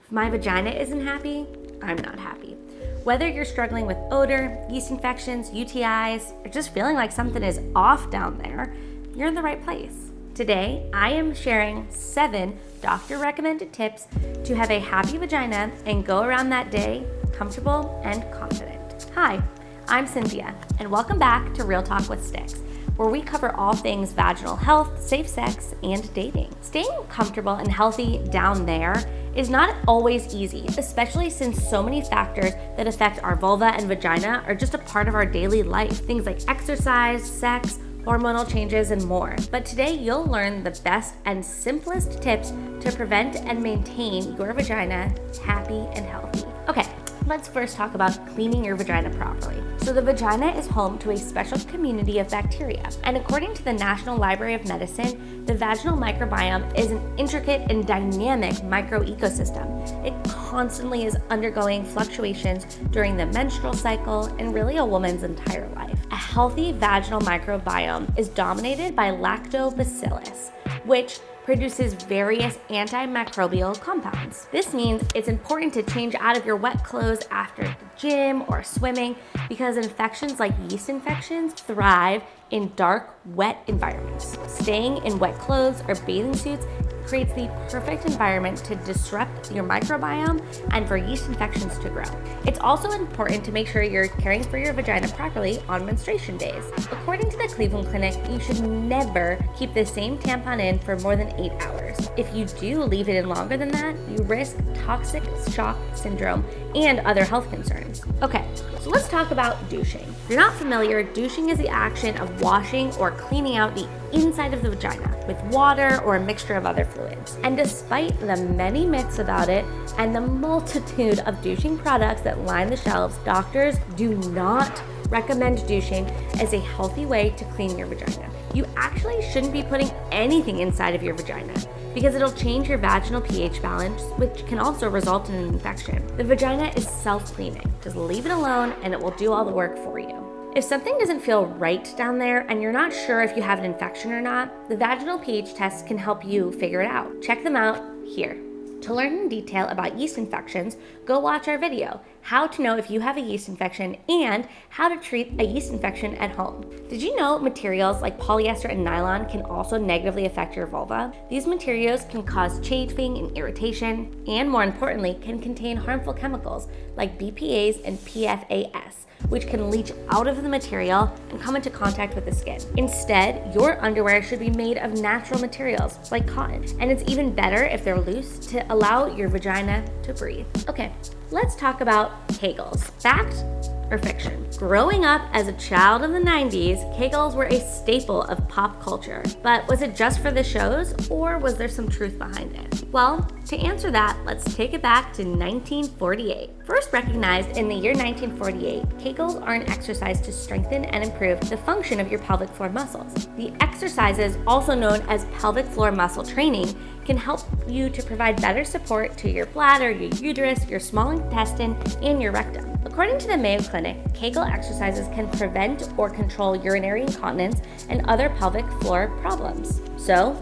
If my vagina isn't happy, I'm not happy. Whether you're struggling with odor, yeast infections, UTIs, or just feeling like something is off down there, you're in the right place. Today, I am sharing 7 doctor-recommended tips to have a happy vagina and go around that day comfortable and confident. Hi, I'm Cynthia, and welcome back to Real Talk with Stix, where we cover all things vaginal health, safe sex, and dating. Staying comfortable and healthy down there is not always easy, especially since so many factors that affect our vulva and vagina are just a part of our daily life. Things like exercise, sex, hormonal changes, and more. But today you'll learn the best and simplest tips to prevent and maintain your vagina happy and healthy. Okay, let's first talk about cleaning your vagina properly. So the vagina is home to a special community of bacteria. And according to the National Library of Medicine, the vaginal microbiome is an intricate and dynamic microecosystem. It constantly is undergoing fluctuations during the menstrual cycle and really a woman's entire life. A healthy vaginal microbiome is dominated by lactobacillus, which produces various antimicrobial compounds. This means it's important to change out of your wet clothes after the gym or swimming because infections like yeast infections thrive in dark, wet environments. Staying in wet clothes or bathing suits creates the perfect environment to disrupt your microbiome and for yeast infections to grow. It's also important to make sure you're caring for your vagina properly on menstruation days. According to the Cleveland Clinic, you should never keep the same tampon in for more than 8 hours. If you do leave it in longer than that, you risk toxic shock syndrome and other health concerns. Okay, so let's talk about douching. If you're not familiar, douching is the action of washing or cleaning out the inside of the vagina with water or a mixture of other fluids. And despite the many myths about it and the multitude of douching products that line the shelves, doctors do not recommend douching as a healthy way to clean your vagina. You actually shouldn't be putting anything inside of your vagina because it'll change your vaginal pH balance, which can also result in an infection. The vagina is self-cleaning. Just leave it alone and it will do all the work for you. If something doesn't feel right down there and you're not sure if you have an infection or not, the vaginal pH test can help you figure it out. Check them out here. To learn in detail about yeast infections, go watch our video, How to Know If You Have a Yeast Infection and How to Treat a Yeast Infection at Home. Did you know materials like polyester and nylon can also negatively affect your vulva? These materials can cause chafing and irritation, and more importantly, can contain harmful chemicals like BPAs and PFAS, which can leach out of the material and come into contact with the skin. Instead, your underwear should be made of natural materials like cotton, and it's even better if they're loose to allow your vagina to breathe. Okay, let's talk about Kegels. Fact or fiction? Growing up as a child in the 90s, Kegels were a staple of pop culture. But was it just for the shows, or was there some truth behind it? Well, to answer that, let's take it back to 1948. First recognized in the year 1948, Kegels are an exercise to strengthen and improve the function of your pelvic floor muscles. The exercises, also known as pelvic floor muscle training, can help you to provide better support to your bladder, your uterus, your small intestine, and your rectum. According to the Mayo Clinic, Kegel exercises can prevent or control urinary incontinence and other pelvic floor problems. So,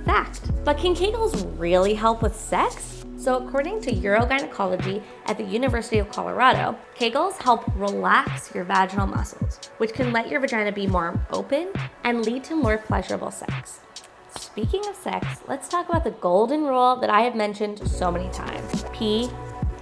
fact. But can Kegels really help with sex? So according to urogynecology at the University of Colorado, Kegels help relax your vaginal muscles, which can let your vagina be more open and lead to more pleasurable sex. Speaking of sex, let's talk about the golden rule that I have mentioned so many times. Pee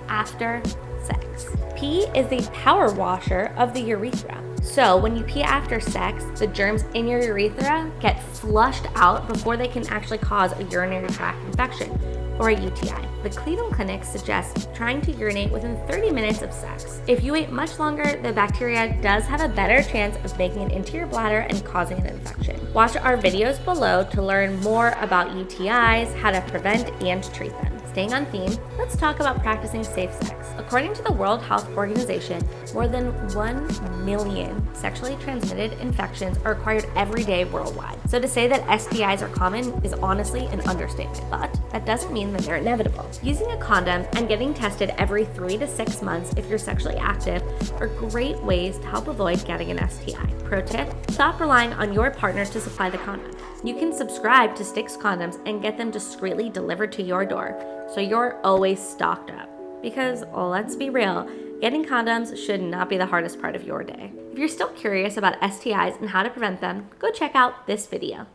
after sex. Pee is the power washer of the urethra. So when you pee after sex, the germs in your urethra get flushed out before they can actually cause a urinary tract infection or a UTI. The Cleveland Clinic suggests trying to urinate within 30 minutes of sex. If you wait much longer, the bacteria does have a better chance of making it into your bladder and causing an infection. Watch our videos below to learn more about UTIs, how to prevent and treat them. Staying on theme, let's talk about practicing safe sex. According to the World Health Organization, more than 1 million sexually transmitted infections are acquired every day worldwide. So to say that STIs are common is honestly an understatement, but that doesn't mean that they're inevitable. Using a condom and getting tested every 3 to 6 months if you're sexually active are great ways to help avoid getting an STI. Pro tip, stop relying on your partners to supply the condom. You can subscribe to Stix condoms and get them discreetly delivered to your door, so you're always stocked up. Because, let's be real, getting condoms should not be the hardest part of your day. If you're still curious about STIs and how to prevent them, go check out this video.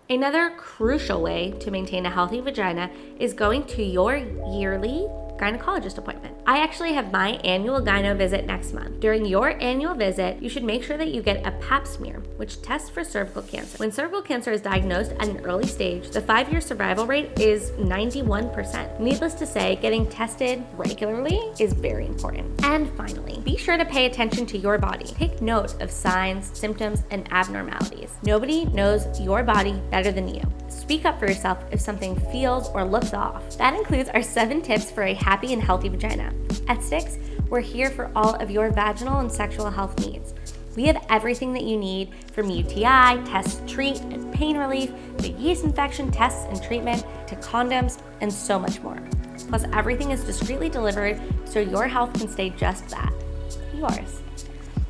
Another crucial way to maintain a healthy vagina is going to your yearly gynecologist appointment. I actually have my annual gyno visit next month. During your annual visit, you should make sure that you get a pap smear, which tests for cervical cancer. When cervical cancer is diagnosed at an early stage, the 5-year survival rate is 91%. Needless to say, getting tested regularly is very important. And finally, be sure to pay attention to your body. Take note of signs, symptoms, and abnormalities. Nobody knows your body better than you. Speak up for yourself if something feels or looks off. That includes our 7 tips for a happy and healthy vagina. At Stix, we're here for all of your vaginal and sexual health needs. We have everything that you need, from UTI, tests, treat, and pain relief, to yeast infection tests and treatment, to condoms, and so much more. Plus, everything is discreetly delivered so your health can stay just that, yours.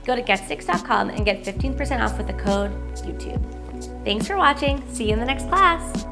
Go to getstix.com and get 15% off with the code YouTube. Thanks for watching. See you in the next class.